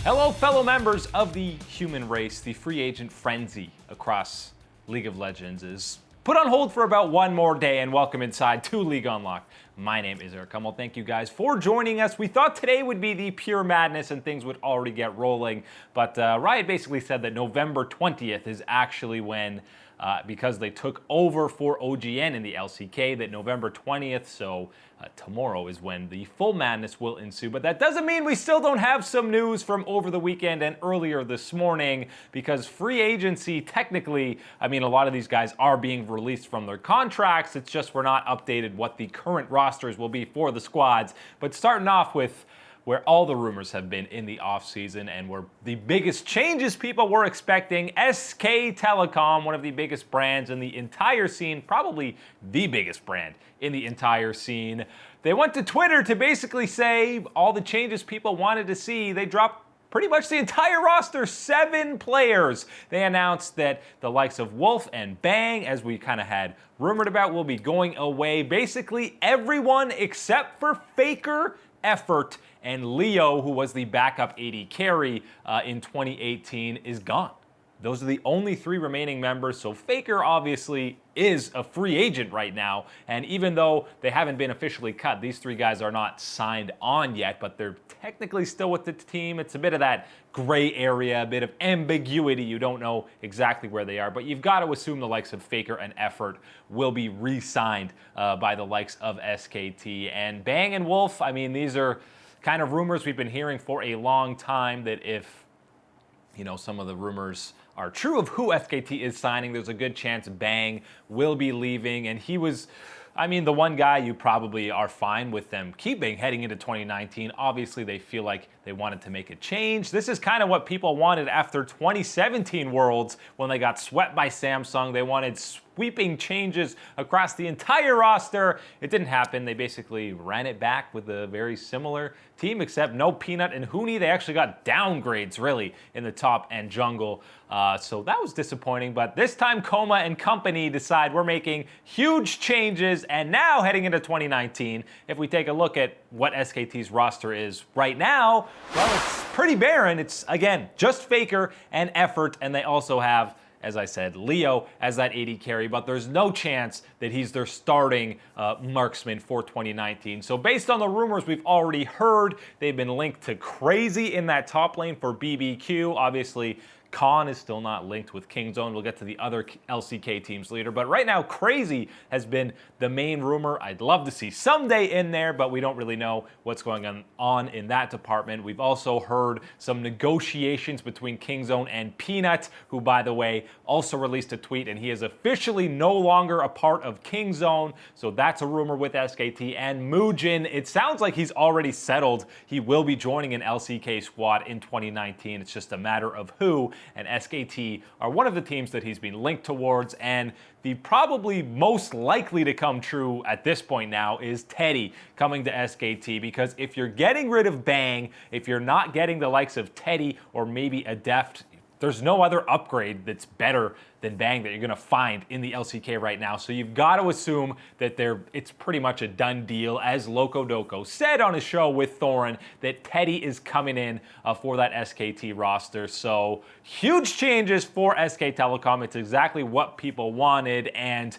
Hello, fellow members of the human race. The free agent frenzy across League of Legends is put on hold for about one more day, and welcome inside to League Unlocked. My name is Kkoma. Thank you guys for joining us. We thought today would be the pure madness and things would already get rolling, but Riot basically said that November 20th is actually when, because they took over for OGN in the LCK, that November 20th, so tomorrow is when the full madness will ensue. But that doesn't mean we still don't have some news from over the weekend and earlier this morning, because free agency, technically, I mean, a lot of these guys are being released from their contracts. It's just we're not updated what the current rosters will be for the squads. But starting off with where all the rumors have been in the offseason and where the biggest changes people were expecting, SK Telecom, one of the biggest brands in the entire scene, probably the biggest brand in the entire scene. They went to Twitter to basically say all the changes people wanted to see. They dropped pretty much the entire roster, 7 players. They announced that the likes of Wolf and Bang, as we kind of had rumored about, will be going away. Basically everyone except for Faker, Effort, and Leo, who was the backup AD carry in 2018, is gone. Those are the only 3 remaining members, so Faker obviously is a free agent right now, and even though they haven't been officially cut, these 3 guys are not signed on yet, but they're technically still with the team. It's a bit of that gray area, a bit of ambiguity. You don't know exactly where they are, but you've got to assume the likes of Faker and Effort will be re-signed by the likes of SKT. And Bang and Wolf, I mean, these are kind of rumors we've been hearing for a long time, that if, you know, some of the rumors are true of who SKT is signing, there's a good chance Bang will be leaving. And he was, I mean, the one guy you probably are fine with them keeping heading into 2019. Obviously, they feel like they wanted to make a change. This is kind of what people wanted after 2017 Worlds when they got swept by Samsung. They wanted sweeping changes across the entire roster. It didn't happen. They basically ran it back with a very similar team, except no Peanut and Huni. They actually got downgrades, really, in the top and jungle. So that was disappointing. But this time, Kkoma and company decide we're making huge changes. And now, heading into 2019, if we take a look at what SKT's roster is right now, well, it's pretty barren. It's, again, just Faker and Effort, and they also have, as I said, Leo as that AD carry, but there's no chance that he's their starting marksman for 2019. So based on the rumors we've already heard, they've been linked to Crazy in that top lane for BBQ. Obviously, Khan is still not linked with Kingzone. We'll get to the other LCK teams later. But right now, Crazy has been the main rumor. I'd love to see someday in there, but we don't really know what's going on in that department. We've also heard some negotiations between Kingzone and Peanut, who, by the way, also released a tweet, and he is officially no longer a part of Kingzone. So that's a rumor with SKT. And Muujin, it sounds like he's already settled. He will be joining an LCK squad in 2019. It's just a matter of who. And SKT are one of the teams that he's been linked towards, and the probably most likely to come true at this point now is Teddy coming to SKT, because if you're getting rid of Bang, if you're not getting the likes of Teddy or maybe a Deft, there's no other upgrade that's better than Bang that you're going to find in the LCK right now. So you've got to assume that it's pretty much a done deal, as Loco Doco said on his show with Thorin, that Teddy is coming in for that SKT roster. So huge changes for SK Telecom. It's exactly what people wanted, and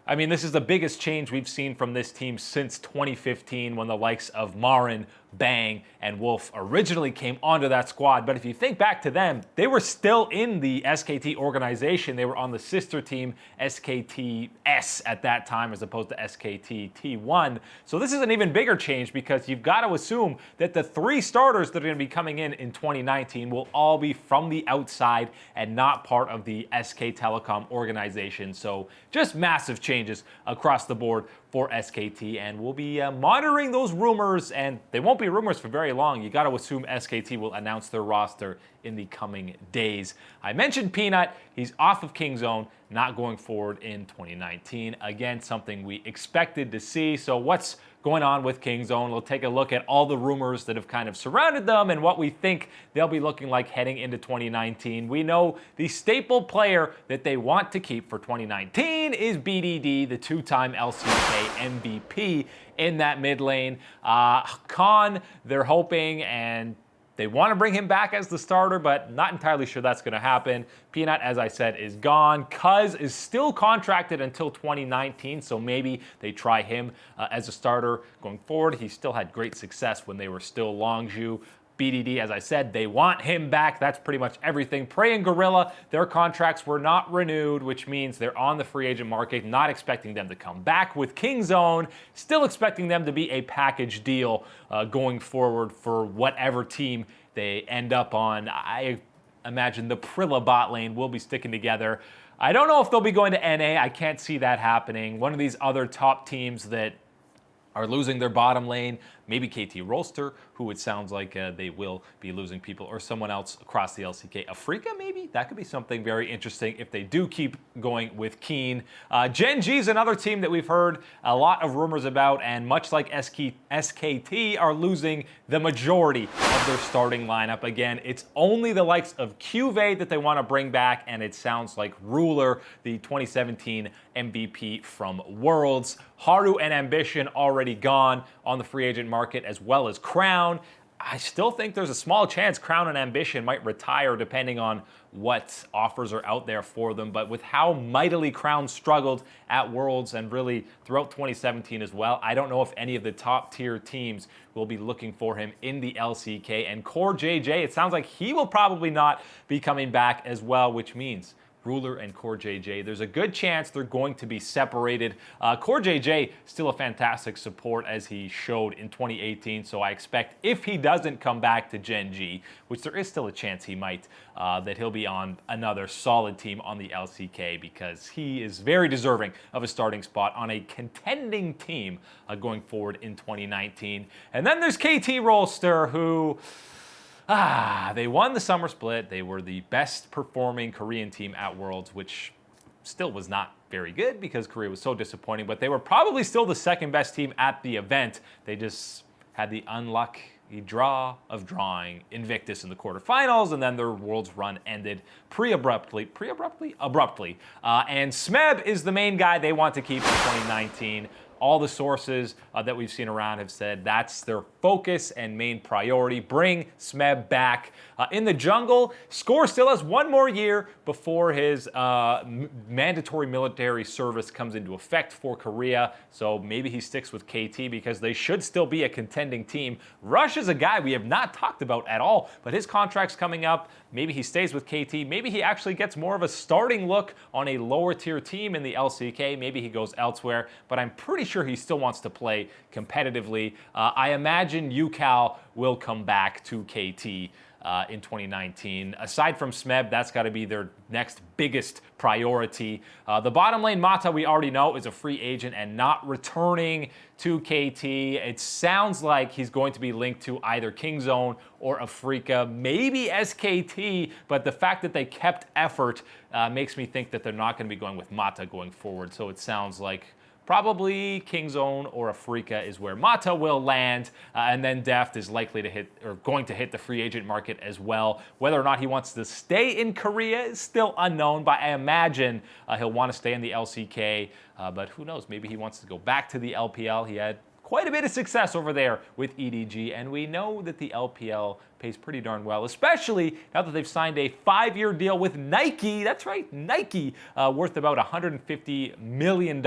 I mean, this is the biggest change we've seen from this team since 2015, when the likes of Marin, Bang, and Wolf originally came onto that squad. But if you think back to them, they were still in the SKT organization. They were on the sister team SKTS at that time, as opposed to SKT T1. So this is an even bigger change, because you've got to assume that the 3 starters that are going to be coming in 2019 will all be from the outside and not part of the SK Telecom organization. So just massive changes across the board for SKT, and we'll be monitoring those rumors, and they won't be rumors for very long. You got to assume SKT will announce their roster in the coming days. I mentioned Peanut. He's off of Kingzone, not going forward in 2019. Again, something we expected to see. So what's going on with Kingzone? We'll take a look at all the rumors that have kind of surrounded them and what we think they'll be looking like heading into 2019. We know the staple player that they want to keep for 2019 is BDD, the 2-time LCK MVP in that mid lane. Khan, they're hoping, and They want to bring him back as the starter, but not entirely sure that's going to happen. Peanut, as I said, is gone. Cuz is still contracted until 2019, so maybe they try him as a starter going forward. He still had great success when they were still Longzhu. BDD, as I said, they want him back. That's pretty much everything. Prey and Gorilla, their contracts were not renewed, which means they're on the free agent market, not expecting them to come back. With Kingzone, still expecting them to be a package deal going forward for whatever team they end up on. I imagine the Prilla bot lane will be sticking together. I don't know if they'll be going to NA. I can't see that happening. One of these other top teams that are losing their bottom lane, maybe KT Roster, who it sounds like they will be losing people, or someone else across the LCK. Africa, maybe? That could be something very interesting if they do keep going with Keen. GenG is another team that we've heard a lot of rumors about, and much like SKT, are losing the majority of their starting lineup. Again, it's only the likes of QV that they want to bring back, and it sounds like Ruler, the 2017 MVP from Worlds. Haru and Ambition already gone on the free agent market, as well as Crown. I still think there's a small chance Crown and Ambition might retire depending on what offers are out there for them. But with how mightily Crown struggled at Worlds and really throughout 2017 as well, I don't know if any of the top tier teams will be looking for him in the LCK. And Core JJ, it sounds like he will probably not be coming back as well, which means Ruler and Core JJ, there's a good chance they're going to be separated. Core JJ, still a fantastic support as he showed in 2018, so I expect if he doesn't come back to GenG, which there is still a chance he might, that he'll be on another solid team on the LCK, because he is very deserving of a starting spot on a contending team going forward in 2019. And then there's KT Roster, who they won the summer split. They were the best performing Korean team at Worlds, which still was not very good because Korea was so disappointing, but they were probably still the second best team at the event. They just had the unlucky draw of drawing Invictus in the quarterfinals, and then their Worlds run ended abruptly. And Smeb is the main guy they want to keep in 2019. All the sources that we've seen around have said that's their focus and main priority. Bring Smeb back. In the jungle, Score still has one more year before his mandatory military service comes into effect for Korea. So maybe he sticks with KT because they should still be a contending team. Rush is a guy we have not talked about at all, but his contract's coming up. Maybe he stays with KT. Maybe he actually gets more of a starting look on a lower tier team in the LCK. Maybe he goes elsewhere, but I'm pretty sure he still wants to play competitively. I imagine UCal will come back to KT in 2019. Aside from Smeb, that's got to be their next biggest priority. The bottom lane, Mata, we already know, is a free agent and not returning to KT. It sounds like he's going to be linked to either Kingzone or Africa, maybe SKT, but the fact that they kept effort makes me think that they're not going to be going with Mata going forward. So it sounds like probably Kingzone or Africa is where Mata will land, and then Deft is likely to hit, or going to hit, the free agent market as well. Whether or not he wants to stay in Korea is still unknown, but I imagine he'll want to stay in the LCK, but who knows, maybe he wants to go back to the LPL. He had quite a bit of success over there with EDG, and we know that the LPL pays pretty darn well, especially now that they've signed a 5-year deal with Nike. That's right, Nike, worth about $150 million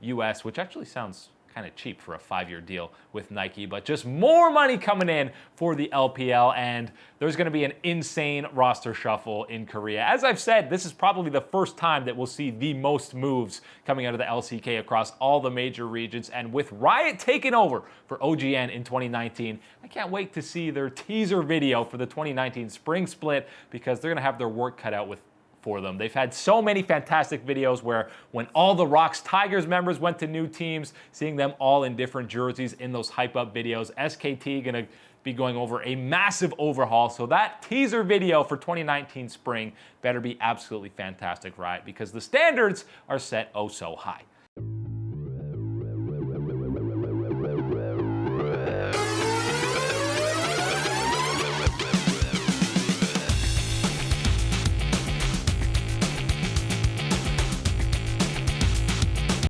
US, which actually sounds kind of cheap for a 5-year deal with Nike, but just more money coming in for the LPL, and there's going to be an insane roster shuffle in Korea. As I've said, this is probably the first time that we'll see the most moves coming out of the LCK across all the major regions, and with Riot taking over for OGN in 2019, I can't wait to see their teaser video for the 2019 Spring Split, because they're going to have their work cut out for them. They've had so many fantastic videos where when all the Rocks Tigers members went to new teams, seeing them all in different jerseys in those hype up videos. SKT gonna be going over a massive overhaul, so that teaser video for 2019 spring better be absolutely fantastic, Riot, because the standards are set oh so high.